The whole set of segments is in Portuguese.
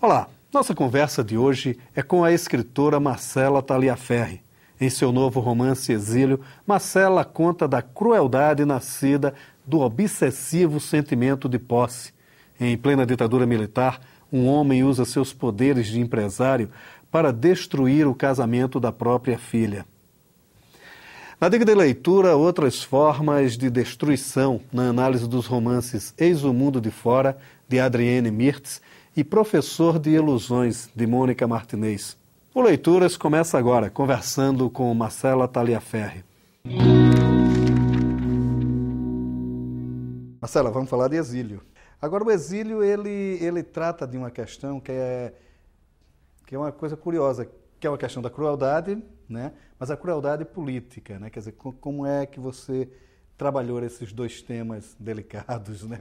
Olá, nossa conversa de hoje é com a escritora Marcela Taliaferri. Em seu novo romance Exílio, Marcela conta da crueldade nascida do obsessivo sentimento de posse. Em plena ditadura militar, um homem usa seus poderes de empresário para destruir o casamento da própria filha. Na dica de leitura, outras formas de destruição na análise dos romances Eis o Mundo de Fora, de Adrienne Mirtz, e Professor de Ilusões, de Mônica Martinez. O Leituras começa agora, conversando com Marcela Taliaferri. Marcela, vamos falar de Exílio. Agora, o Exílio, ele trata de uma questão que é uma coisa curiosa, que é uma questão da crueldade, né? Mas a crueldade política, né? Quer dizer, como é que você trabalhou esses dois temas delicados, né?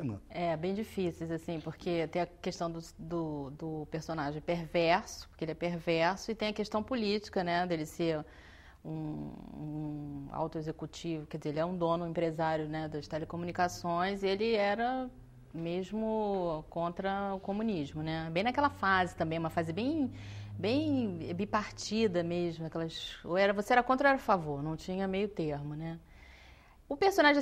Bem difíceis, assim, porque tem a questão do personagem perverso, porque ele é perverso, e tem a questão política, né? Dele ser um alto executivo, quer dizer, ele é um dono, um empresário, né, das telecomunicações, e ele era mesmo contra o comunismo, né? Bem naquela fase também, uma fase bem bipartida mesmo, você era contra ou era a favor, não tinha meio termo, né? O personagem,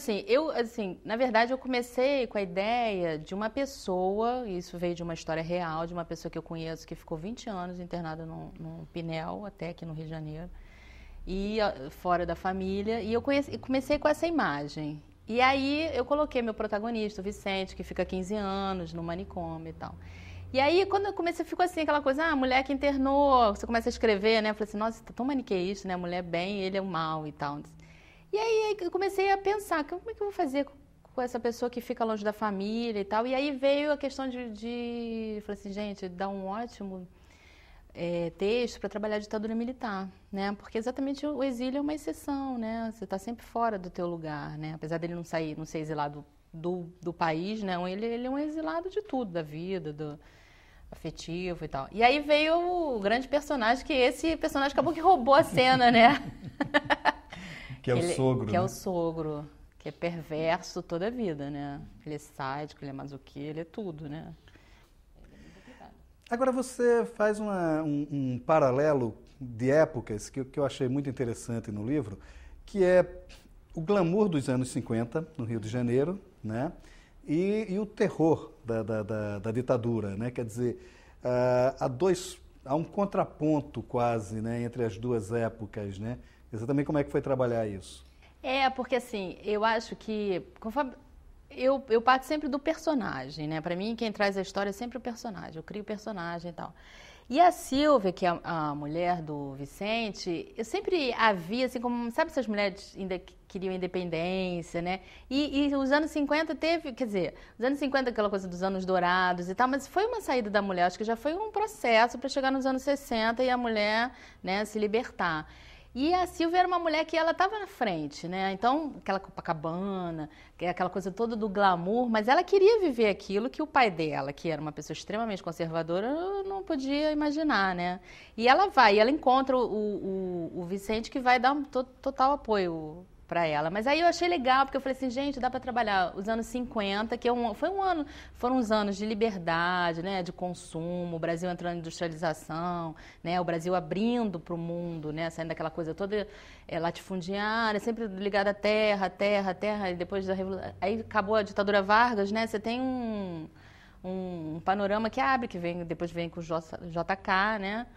na verdade, eu comecei com a ideia de uma pessoa, isso veio de uma história real, de uma pessoa que eu conheço, que ficou 20 anos internada no Pinel, até aqui no Rio de Janeiro, e fora da família, e eu comecei com essa imagem. E aí eu coloquei meu protagonista, o Vicente, que fica 15 anos no manicômio e tal. E aí, quando eu comecei, ficou assim, aquela coisa, a mulher que internou, você começa a escrever, né? Eu falei assim, nossa, tá tão maniqueísta, né? A mulher bem, ele é o mal e tal. E aí eu comecei a pensar, como é que eu vou fazer com essa pessoa que fica longe da família e tal? E aí veio a questão falei assim, gente, dá um ótimo texto para trabalhar a ditadura militar, né? Porque exatamente o exílio é uma exceção, né? Você está sempre fora do teu lugar, né? Apesar dele não ser exilado do país, né? Ele é um exilado de tudo, da vida, do afetivo e tal. E aí veio o grande personagem, que esse personagem acabou que roubou a cena, né? Que é o sogro, que né? é o sogro, que é perverso toda a vida, né? Ele é sádico, ele é masoquista, ele é tudo, né? Agora, você faz um paralelo de épocas que eu achei muito interessante no livro, que é o glamour dos anos 50, no Rio de Janeiro, né? E o terror da ditadura, né? Quer dizer, há um contraponto quase, né, entre as duas épocas, né? Exatamente como é que foi trabalhar isso? Porque assim, eu acho que eu parto sempre do personagem, né? Para mim, quem traz a história é sempre o personagem. Eu crio o personagem e tal. E a Silvia, que é a mulher do Vicente, eu sempre a vi assim como, sabe, essas mulheres ainda queriam independência, né? E os anos 50 os anos 50 aquela coisa dos anos dourados e tal, mas foi uma saída da mulher, acho que já foi um processo para chegar nos anos 60 e a mulher, né, se libertar. E a Silvia era uma mulher que ela estava na frente, né? Então, aquela Copacabana, aquela coisa toda do glamour, mas ela queria viver aquilo que o pai dela, que era uma pessoa extremamente conservadora, não podia imaginar, né? E ela encontra o Vicente, que vai dar total apoio para ela. Mas aí eu achei legal, porque eu falei assim, gente, dá para trabalhar os anos 50, que foram uns anos de liberdade, né, de consumo, o Brasil entrando em industrialização, né, o Brasil abrindo para o mundo, né, saindo daquela coisa toda latifundiária, sempre ligada à terra, e depois aí acabou a ditadura Vargas, né, você tem um panorama que abre, depois vem com o JK, né.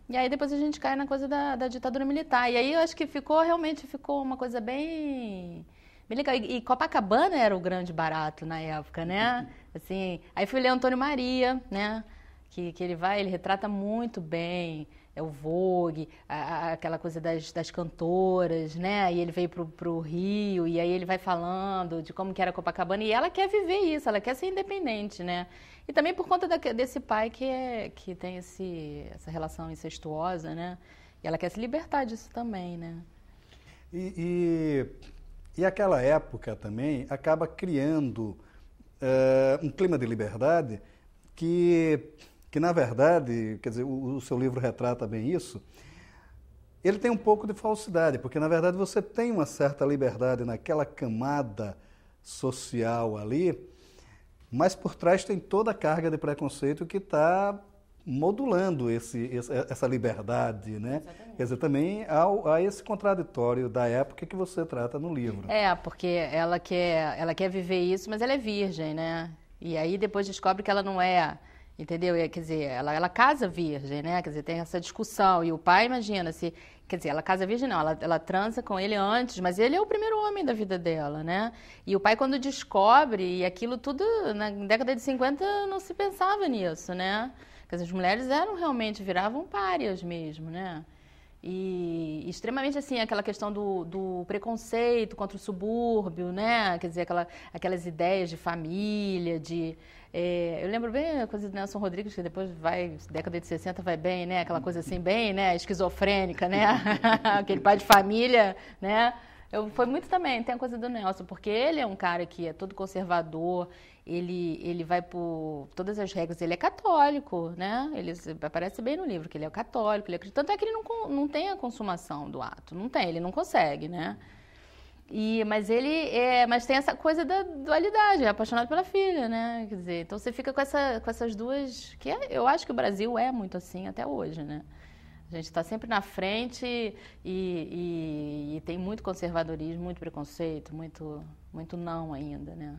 E aí depois a gente cai na coisa da ditadura militar. E aí eu acho que realmente ficou uma coisa bem legal. E Copacabana era o grande barato na época, né? Assim, aí fui ler Antônio Maria, né? Que ele retrata muito bem o Vogue, aquela coisa das cantoras, né? E ele veio pro Rio, e aí ele vai falando de como que era Copacabana, e ela quer viver isso, ela quer ser independente, né? E também por conta desse pai que tem essa relação incestuosa, né? E ela quer se libertar disso também, né? E aquela época também acaba criando um clima de liberdade que na verdade, quer dizer, o seu livro retrata bem isso, ele tem um pouco de falsidade, porque na verdade você tem uma certa liberdade naquela camada social ali, mas por trás tem toda a carga de preconceito que está modulando essa liberdade, né? Exatamente. Quer dizer, também há esse contraditório da época que você trata no livro. Porque ela quer viver isso, mas ela é virgem, né? E aí depois descobre que ela não é, entendeu? Quer dizer, ela casa virgem, né? Quer dizer, tem essa discussão. E o pai, imagina, quer dizer, ela casa virgem não, ela transa com ele antes, mas ele é o primeiro homem da vida dela, né? E o pai quando descobre, e aquilo tudo, na década de 50 não se pensava nisso, né? Quer dizer, as mulheres viravam párias mesmo, né? E extremamente assim, aquela questão do preconceito contra o subúrbio, né? Quer dizer, aquelas ideias de família, eu lembro bem a coisa do Nelson Rodrigues, que depois década de 60 vai bem, né? Aquela coisa assim, bem, né? Esquizofrênica, né? Aquele pai de família, né? Foi muito também, tem a coisa do Nelson, porque ele é um cara que é todo conservador, ele vai por todas as regras, ele é católico, né? Ele aparece bem no livro que ele é católico, tanto é que ele não tem a consumação do ato, não tem, ele não consegue, né? Mas tem essa coisa da dualidade, é apaixonado pela filha, né? Quer dizer, então você fica com essas duas, eu acho que o Brasil é muito assim até hoje, né? A gente está sempre na frente e tem muito conservadorismo, muito preconceito, muito não ainda, né?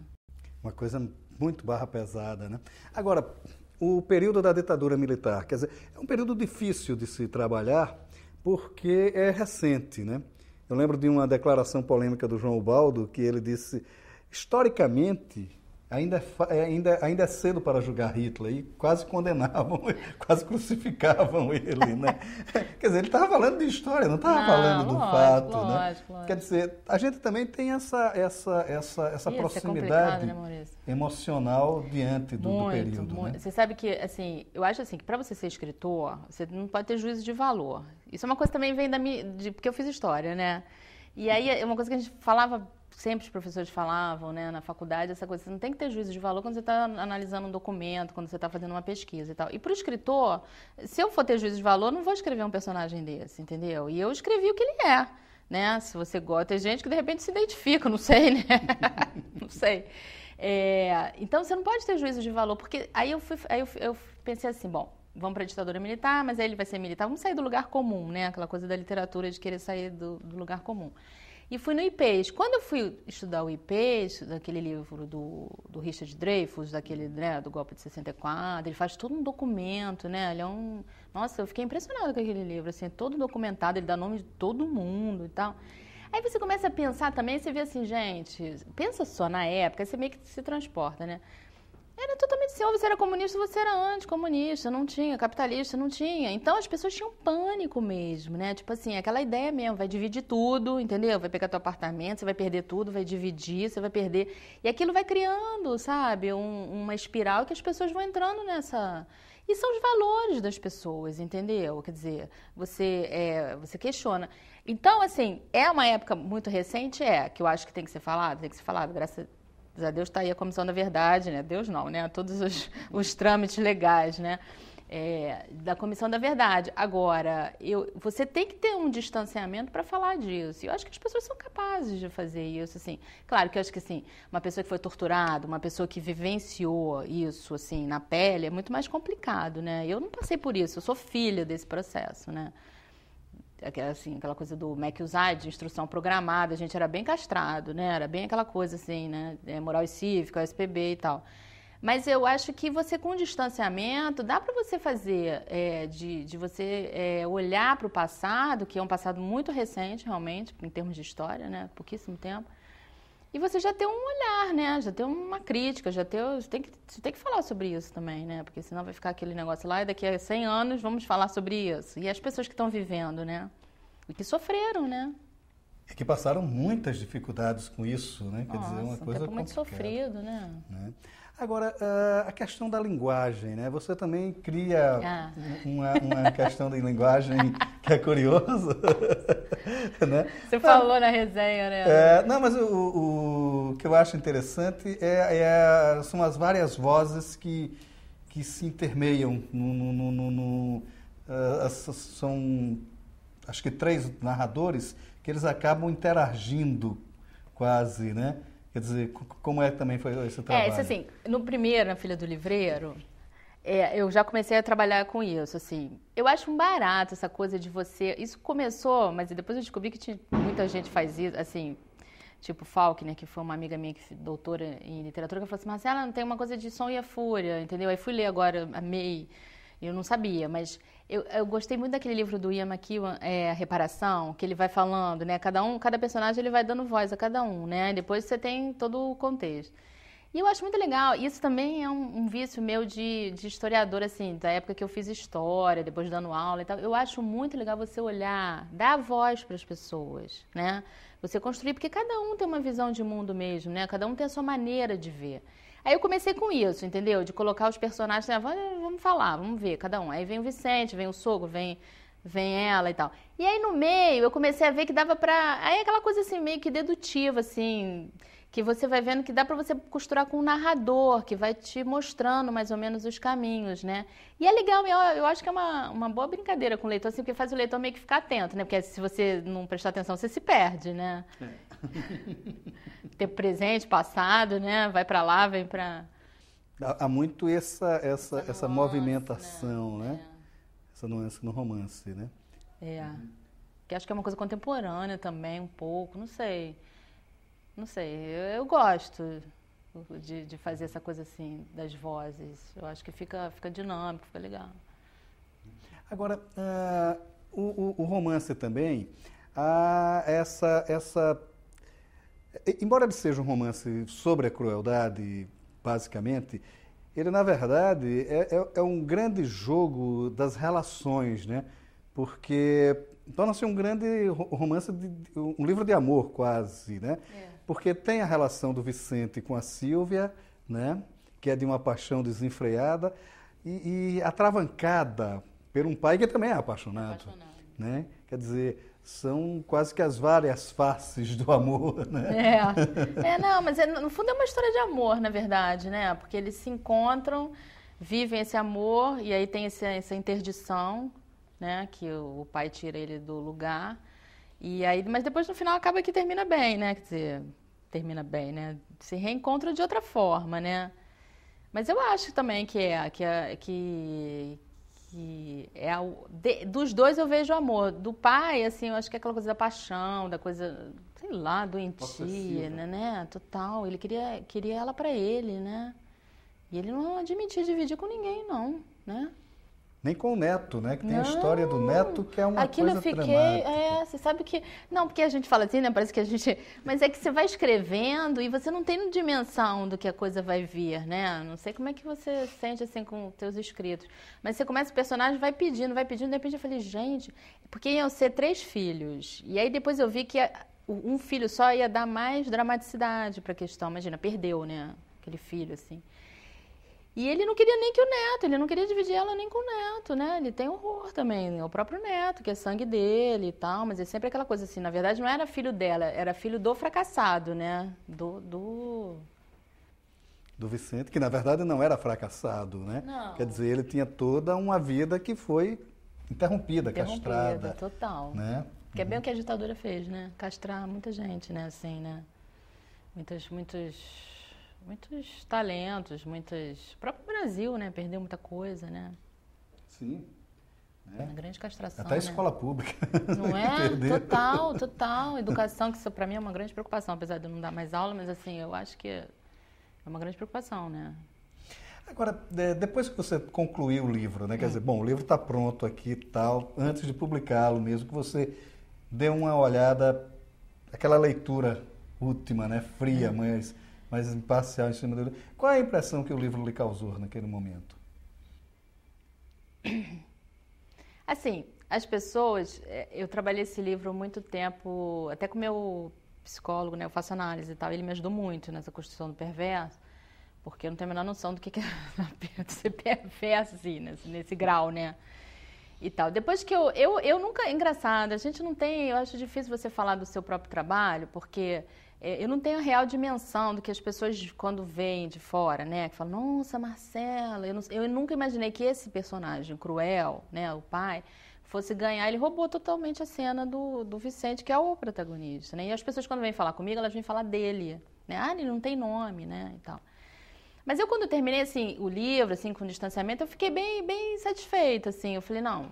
Uma coisa muito barra pesada, né? Agora, o período da ditadura militar, quer dizer, é um período difícil de se trabalhar porque é recente, né? Eu lembro de uma declaração polêmica do João Ubaldo que ele disse, historicamente, ainda é cedo para julgar Hitler, e quase condenavam, quase crucificavam ele, né? Quer dizer, ele estava falando de história, não estava falando do fato, né? Lógico. Quer dizer, a gente também tem essa proximidade, né, emocional diante do período. Muito. Né? Você sabe que, assim, eu acho assim, que para você ser escritor, você não pode ter juízo de valor. Isso é uma coisa que também vem porque eu fiz história, né? E aí é uma coisa que a gente falava, sempre os professores falavam, né, na faculdade, essa coisa, você não tem que ter juízo de valor quando você está analisando um documento, quando você está fazendo uma pesquisa e tal. E para o escritor, se eu for ter juízo de valor, não vou escrever um personagem desse, entendeu? E eu escrevi o que ele é, né? Se você gosta, tem gente que de repente se identifica, não sei, né? Não sei. Então você não pode ter juízo de valor, porque aí eu pensei assim, bom, vamos para a ditadura militar, mas aí ele vai ser militar, vamos sair do lugar comum, né? Aquela coisa da literatura de querer sair do lugar comum. E fui no IPES. Quando eu fui estudar o IPES, daquele livro do Richard Dreyfuss, né, do golpe de 64, ele faz todo um documento, né? Ele é Nossa, eu fiquei impressionada com aquele livro, assim, todo documentado, ele dá nome de todo mundo e tal. Aí você começa a pensar também, você vê assim, gente, pensa só na época, você meio que se transporta, né? Era totalmente assim, ou você era comunista ou você era anticomunista, não tinha, capitalista, não tinha. Então as pessoas tinham pânico mesmo, né? Tipo assim, aquela ideia mesmo, vai dividir tudo, entendeu? Vai pegar teu apartamento, você vai perder tudo, vai dividir, você vai perder. E aquilo vai criando, sabe, uma espiral que as pessoas vão entrando nessa... E são os valores das pessoas, entendeu? Quer dizer, você questiona. Então, assim, é uma época muito recente, que eu acho que tem que ser falado, graças a Deus está aí a Comissão da Verdade, né? Deus não, né? Todos os trâmites legais, né? Da Comissão da Verdade. Agora, você tem que ter um distanciamento para falar disso. E eu acho que as pessoas são capazes de fazer isso, assim. Claro que eu acho que, assim, uma pessoa que foi torturada, uma pessoa que vivenciou isso, assim, na pele, é muito mais complicado, né? Eu não passei por isso, eu sou filha desse processo, né? Aquela coisa do MEC-USAID, de instrução programada, a gente era bem castrado, né? Era bem aquela coisa assim, né? Moral e cívica, SPB e tal. Mas eu acho que você, com distanciamento, dá para você fazer, de você olhar para o passado, que é um passado muito recente, realmente, em termos de história, né? Pouquíssimo tempo. E você já ter um olhar, né? Já ter uma crítica, você tem que falar sobre isso também, né? Porque senão vai ficar aquele negócio lá e daqui a 100 anos vamos falar sobre isso. E as pessoas que estão vivendo, né? E que sofreram, né? E que passaram muitas dificuldades com isso, né? Quer dizer, uma coisa tempo muito sofrido, né? Agora, a questão da linguagem, né? Você também cria uma questão de linguagem que é curiosa, né? Você falou na resenha, né? Não, mas o que eu acho interessante são as várias vozes que se intermeiam. São, acho que 3 narradores que eles acabam interagindo quase, né? Quer dizer, como também foi esse trabalho? Isso assim, no primeiro, na Filha do Livreiro, eu já comecei a trabalhar com isso, assim. Eu acho um barato essa coisa de você... Isso começou, mas depois eu descobri que muita gente faz isso, assim... Tipo Faulkner, que foi uma amiga minha, doutora em literatura, que falou assim, Marcela, não tem uma coisa de Som e a Fúria, entendeu? Aí fui ler agora, amei, eu não sabia, mas eu gostei muito daquele livro do Ian McEwan, A Reparação, que ele vai falando, né? Cada personagem ele vai dando voz a cada um, né? Depois você tem todo o contexto. E eu acho muito legal, isso também é um vício meu de historiador, assim, da época que eu fiz história, depois dando aula e tal. Eu acho muito legal você olhar, dar voz para as pessoas, né? Você construir, porque cada um tem uma visão de mundo mesmo, né? Cada um tem a sua maneira de ver. Aí eu comecei com isso, entendeu? De colocar os personagens, né? Vamos falar, vamos ver, cada um. Aí vem o Vicente, vem o sogro, vem ela e tal. E aí no meio eu comecei a ver que dava pra... Aí aquela coisa assim, meio que dedutiva, assim... Que você vai vendo que dá para você costurar com um narrador, que vai te mostrando mais ou menos os caminhos, né? E é legal, eu acho que é uma boa brincadeira com o leitor, assim, porque faz o leitor meio que ficar atento, né? Porque se você não prestar atenção, você se perde, né? Tempo presente, passado, né? Vai para lá, vem para... Há muito essa nuance, movimentação, né? Essa nuance no romance, né? Que acho que é uma coisa contemporânea também, um pouco, não sei. Não sei, eu gosto de fazer essa coisa assim, das vozes. Eu acho que fica dinâmico, fica legal. Agora, o romance também, embora ele seja um romance sobre a crueldade, basicamente, ele, na verdade, é um grande jogo das relações, né? Porque torna-se um grande romance, um livro de amor, quase, né? Porque tem a relação do Vicente com a Sílvia, né? Que é de uma paixão desenfreada, e atravancada por um pai que também é apaixonado. Né? Quer dizer, são quase que as várias faces do amor, né? Não, mas no fundo é uma história de amor, na verdade, né? Porque eles se encontram, vivem esse amor, e aí tem essa interdição, né? Que o pai tira ele do lugar. E aí, mas depois no final acaba que termina bem, né? Quer dizer, termina bem, né? Se reencontra de outra forma, né? Mas eu acho também dos dois eu vejo o amor. Do pai, assim, eu acho que é aquela coisa da paixão, da coisa, sei lá, doentia, né? Total. Ele queria ela pra ele, né? E ele não admitia dividir com ninguém, não, né? Nem com o neto, né? Que tem a história do neto, que é uma Aquilo coisa eu fiquei, dramática. você sabe que... Não, porque a gente fala assim, né? Parece que a gente... Mas é que você vai escrevendo e você não tem dimensão do que a coisa vai vir, né? Não sei como é que você sente, assim, com os teus escritos. Mas você começa o personagem, vai pedindo, de repente eu falei, gente... Porque iam ser 3 filhos. E aí depois eu vi que um filho só ia dar mais dramaticidade para a questão. Imagina, perdeu, né? Aquele filho, assim... E ele não queria nem que o neto, ele não queria dividir ela nem com o neto, né? Ele tem horror também, o próprio neto, que é sangue dele e tal, mas é sempre aquela coisa assim, na verdade não era filho dela, era filho do fracassado, né? Do Vicente, que na verdade não era fracassado, né? Não. Quer dizer, ele tinha toda uma vida que foi interrompida, castrada. Total. Né? Que é bem o que a ditadura fez, né? Castrar muita gente, né? Assim, né? Muitos talentos, O próprio Brasil, né? Perdeu muita coisa, né? Sim. Uma grande castração, até a escola pública. Não é? Total. Educação, que isso para mim é uma grande preocupação, apesar de eu não dar mais aula, mas assim, eu acho que é uma grande preocupação, né? Agora, depois que você concluiu o livro, né? Quer dizer, bom, o livro está pronto aqui e tal, antes de publicá-lo mesmo, que você dê uma olhada, aquela leitura última, né? Fria, mas imparcial em cima do livro. Qual é a impressão que o livro lhe causou naquele momento? Assim, as pessoas... Eu trabalhei esse livro há muito tempo, até com o meu psicólogo, né? Eu faço análise e tal, ele me ajudou muito nessa construção do perverso, porque eu não tenho a menor noção do que é ser perverso, assim, nesse grau, né? E tal. Depois que eu nunca... Engraçado, a gente não tem... Eu acho difícil você falar do seu próprio trabalho, porque... Eu não tenho a real dimensão do que as pessoas, quando veem de fora, né? Que falam, nossa, Marcela, eu nunca imaginei que esse personagem cruel, né? O pai, fosse ganhar. Ele roubou totalmente a cena do Vicente, que é o protagonista, né? E as pessoas, quando vêm falar comigo, elas vêm falar dele, né? Ah, ele não tem nome, né? E tal. Mas eu, quando terminei, assim, o livro, assim, com distanciamento, eu fiquei bem satisfeita, assim. Eu falei, não,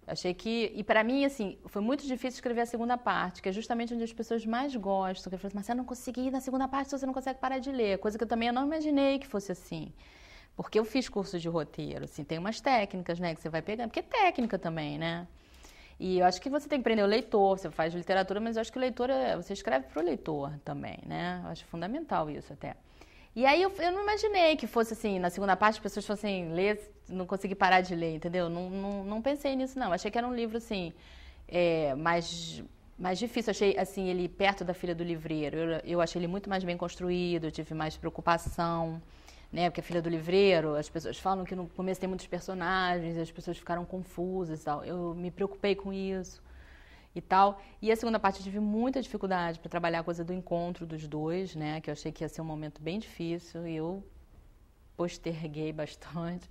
achei que... E para mim, assim, foi muito difícil escrever a segunda parte, que é justamente onde as pessoas mais gostam. Que eu falei assim, mas eu não consegui ir na segunda parte, você não consegue parar de ler. Coisa que eu também não imaginei que fosse assim. Porque eu fiz curso de roteiro, assim, tem umas técnicas, né, que você vai pegando. Porque é técnica também, né? E eu acho que você tem que aprender o leitor, você faz literatura, mas eu acho que o leitor, você escreve para o leitor também, né? Eu acho fundamental isso até. E aí eu não imaginei que fosse assim, na segunda parte as pessoas fossem ler, não consegui parar de ler, entendeu? Não pensei nisso, não. Achei que era um livro, assim, mais difícil. Achei, assim, ele perto da Filha do Livreiro. Eu achei ele muito mais bem construído, eu tive mais preocupação, né? Porque a Filha do Livreiro, as pessoas falam que no começo tem muitos personagens, as pessoas ficaram confusas e tal. Eu me preocupei com isso e tal. E a segunda parte eu tive muita dificuldade para trabalhar a coisa do encontro dos dois, né? Que eu achei que ia ser um momento bem difícil e eu posterguei bastante.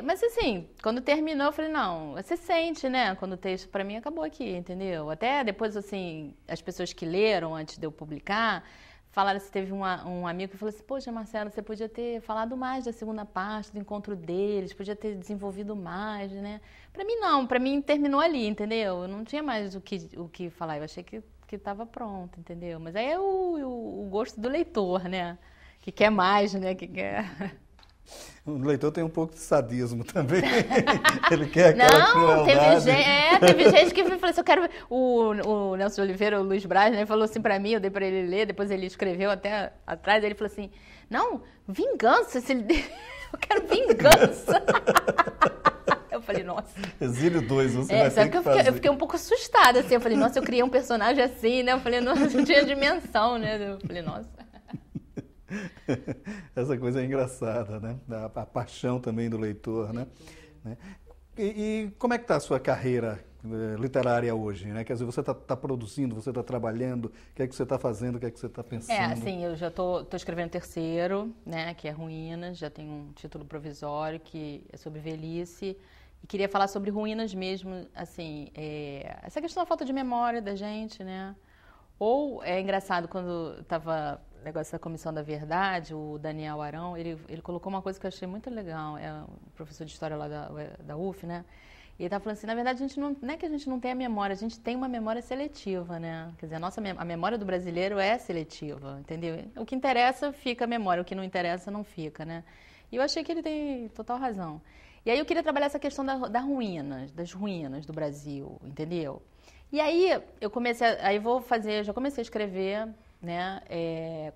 Mas assim, quando terminou eu falei, não, você sente, né? Quando o texto para mim acabou aqui, entendeu? Até depois, assim, as pessoas que leram antes de eu publicar falaram que teve um amigo que falou assim, poxa, Marcela, você podia ter falado mais da segunda parte, do encontro deles, podia ter desenvolvido mais, né? Pra mim não, pra mim terminou ali, entendeu? Eu não tinha mais o que falar, eu achei que estava pronto, entendeu? Mas aí é o gosto do leitor, né? Que quer mais, né? Que quer... O leitor tem um pouco de sadismo também. Ele quer aquela crueldade. Teve gente que falou assim, eu quero... O Nelson de Oliveira, o Luiz Braz, né, falou assim pra mim, eu dei pra ele ler, depois ele escreveu até atrás, ele falou assim, não, vingança, eu quero vingança. Eu falei, nossa... Exílio 2, você vai ter que fazer. Eu fiquei um pouco assustada, assim, eu falei, nossa, eu criei um personagem assim, né, eu falei, não tinha dimensão, né, eu falei, nossa... Essa coisa é engraçada, né? A paixão também do leitor, né? E como é que está a sua carreira literária hoje, né? Quer dizer, você está produzindo, você está trabalhando, o que é que você está fazendo, o que é que você está pensando? Assim, eu já estou escrevendo o terceiro, né? Que é Ruínas, já tem um título provisório que é sobre velhice. E queria falar sobre ruínas mesmo, assim, essa questão da falta de memória da gente, né? Ou é engraçado, quando estava negócio da Comissão da Verdade, o Daniel Arão, ele colocou uma coisa que eu achei muito legal, é um professor de história lá da UF, né? E ele estava falando assim, na verdade, a gente não é que a gente não tem a memória, a gente tem uma memória seletiva, né? Quer dizer, a memória do brasileiro é seletiva, entendeu? O que interessa fica a memória, o que não interessa não fica, né? E eu achei que ele tem total razão. E aí eu queria trabalhar essa questão das ruínas do Brasil, entendeu? E aí eu já comecei a escrever, né,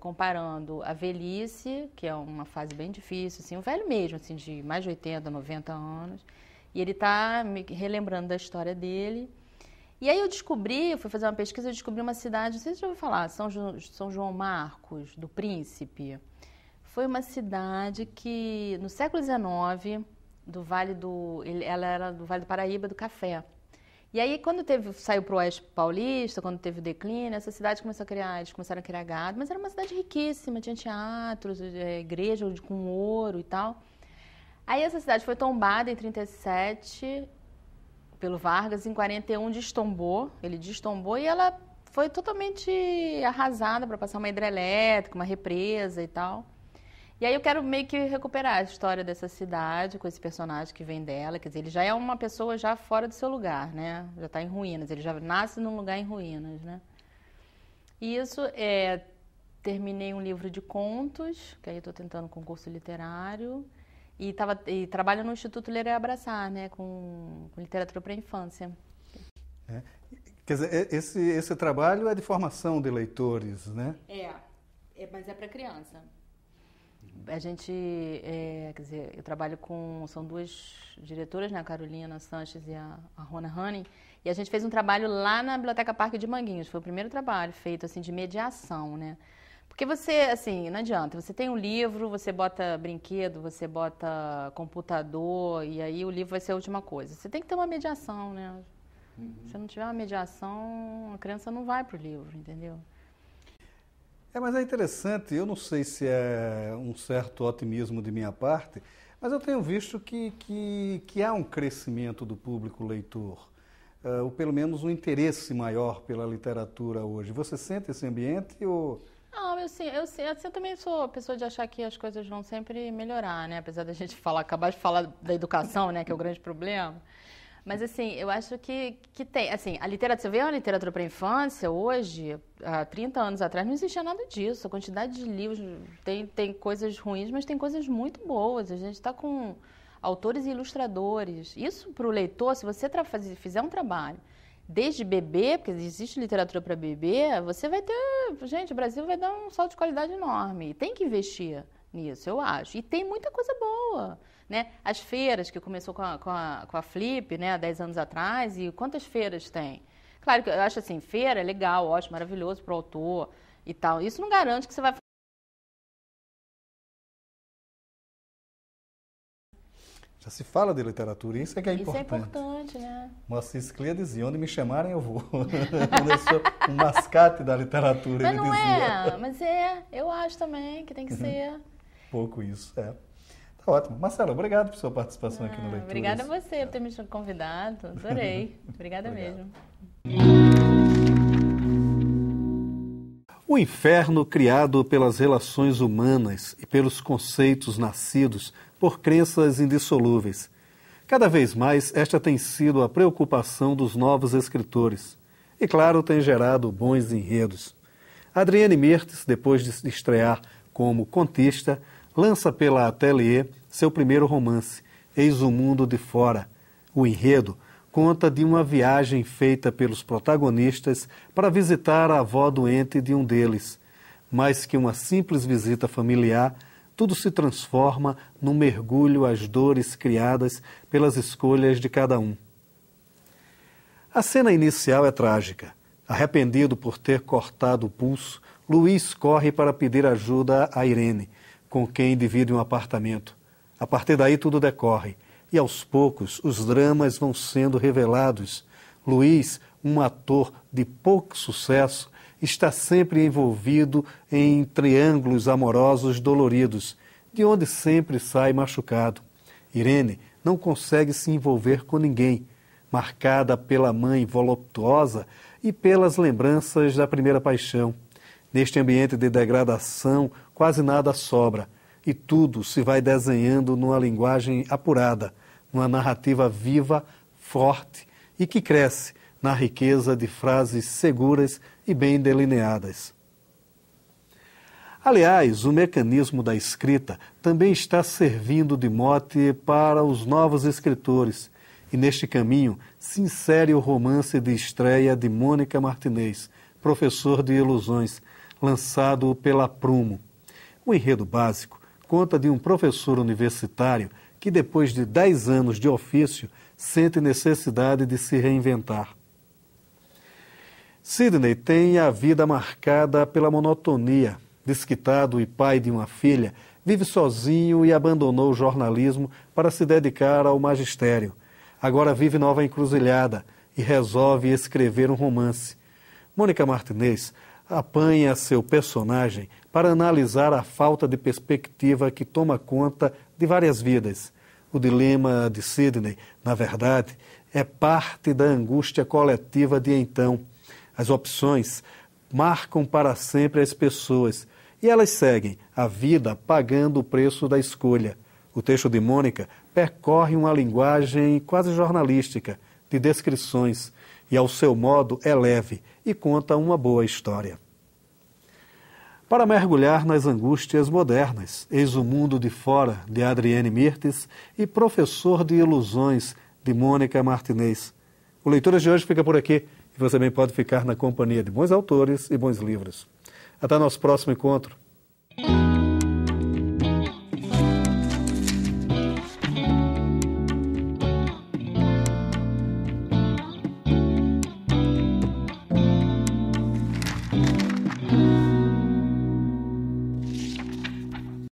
comparando a velhice, que é uma fase bem difícil, assim, o velho mesmo, assim, de mais de 80, 90 anos, e ele está me relembrando da história dele. E aí eu fui fazer uma pesquisa, eu descobri uma cidade, não sei se você já ouviu falar, São João Marcos, do Príncipe. Foi uma cidade que, no século XIX, ela era do Vale do Paraíba, do café. E aí, quando saiu para o Oeste Paulista, quando teve o declínio, essa cidade eles começaram a criar gado, mas era uma cidade riquíssima, tinha teatros, igreja com ouro e tal. Aí essa cidade foi tombada em 37 pelo Vargas, em 41 ele destombou e ela foi totalmente arrasada para passar uma hidrelétrica, uma represa e tal. E aí eu quero meio que recuperar a história dessa cidade com esse personagem que vem dela. Quer dizer, ele já é uma pessoa já fora do seu lugar, né? Já está em ruínas, ele já nasce num lugar em ruínas, né? E isso, terminei um livro de contos, que aí eu estou tentando concurso literário, e trabalho no Instituto Ler e Abraçar, né? Com literatura para a infância. Quer dizer, esse trabalho é de formação de leitores, né? Mas é para criança. A gente, quer dizer, eu trabalho são duas diretoras, né, a Carolina Sanches e a Rona Hanning, e a gente fez um trabalho lá na Biblioteca Parque de Manguinhos, foi o primeiro trabalho feito, assim, de mediação, né, porque você, assim, não adianta, você tem um livro, você bota brinquedo, você bota computador, e aí o livro vai ser a última coisa, você tem que ter uma mediação, né, Se não tiver uma mediação, a criança não vai para o livro, entendeu? Mas é interessante, eu não sei se é um certo otimismo de minha parte, mas eu tenho visto que há um crescimento do público leitor, ou pelo menos um interesse maior pela literatura hoje. Você sente esse ambiente ou Não, eu também sou pessoa de achar que as coisas vão sempre melhorar, né? Apesar da gente acabar de falar da educação, né? Que é o grande problema. Mas, assim, eu acho que tem, assim, a literatura, você vê a literatura para a infância, hoje, há 30 anos atrás, não existia nada disso. A quantidade de livros, tem coisas ruins, mas tem coisas muito boas. A gente está com autores e ilustradores. Isso, para o leitor, se você fizer um trabalho desde bebê, porque existe literatura para bebê, você vai ter... Gente, o Brasil vai dar um salto de qualidade enorme. E tem que investir nisso, eu acho. E tem muita coisa boa. Né? As feiras, que começou com a Flip, né, há 10 anos atrás, e quantas feiras tem? Claro que eu acho assim, feira é legal, ótimo, maravilhoso para o autor e tal. Isso não garante que você vai... Já se fala de literatura, isso é que é importante. Isso é importante, né? Moacir Sclia dizia, onde me chamarem eu vou. Eu sou um mascate da literatura, mas ele não dizia. Mas eu acho também que tem que ser. Pouco isso, é. Tá ótimo. Marcela, obrigado por sua participação aqui no Leituras. Obrigada a você por ter me convidado. Adorei. Obrigada mesmo. O inferno criado pelas relações humanas e pelos conceitos nascidos por crenças indissolúveis. Cada vez mais, esta tem sido a preocupação dos novos escritores. E, claro, tem gerado bons enredos. Adriane Mirtes, depois de estrear como contista, lança pela Atelier seu primeiro romance, Eis o Mundo de Fora. O enredo conta de uma viagem feita pelos protagonistas para visitar a avó doente de um deles. Mais que uma simples visita familiar, tudo se transforma num mergulho às dores criadas pelas escolhas de cada um. A cena inicial é trágica. Arrependido por ter cortado o pulso, Luiz corre para pedir ajuda a Irene, com quem divide um apartamento. A partir daí tudo decorre, e aos poucos os dramas vão sendo revelados. Luiz, um ator de pouco sucesso, está sempre envolvido em triângulos amorosos doloridos, de onde sempre sai machucado. Irene não consegue se envolver com ninguém, marcada pela mãe voluptuosa e pelas lembranças da primeira paixão. Neste ambiente de degradação, quase nada sobra, e tudo se vai desenhando numa linguagem apurada, numa narrativa viva, forte e que cresce na riqueza de frases seguras e bem delineadas. Aliás, o mecanismo da escrita também está servindo de mote para os novos escritores, e neste caminho se insere o romance de estreia de Mônica Martinez, Professor de Ilusões, lançado pela Prumo. O enredo básico conta de um professor universitário que, depois de 10 anos de ofício, sente necessidade de se reinventar. Sidney tem a vida marcada pela monotonia. Desquitado e pai de uma filha, vive sozinho e abandonou o jornalismo para se dedicar ao magistério. Agora vive nova encruzilhada e resolve escrever um romance. Mônica Martinez apanha seu personagem para analisar a falta de perspectiva que toma conta de várias vidas. O dilema de Sidney, na verdade, é parte da angústia coletiva de então. As opções marcam para sempre as pessoas e elas seguem a vida pagando o preço da escolha. O texto de Mônica percorre uma linguagem quase jornalística, de descrições, e ao seu modo é leve e conta uma boa história. Para mergulhar nas angústias modernas, Eis o Mundo de Fora, de Adriane Mirtes, e Professor de Ilusões, de Mônica Martinez. O Leituras de hoje fica por aqui, e você também pode ficar na companhia de bons autores e bons livros. Até nosso próximo encontro.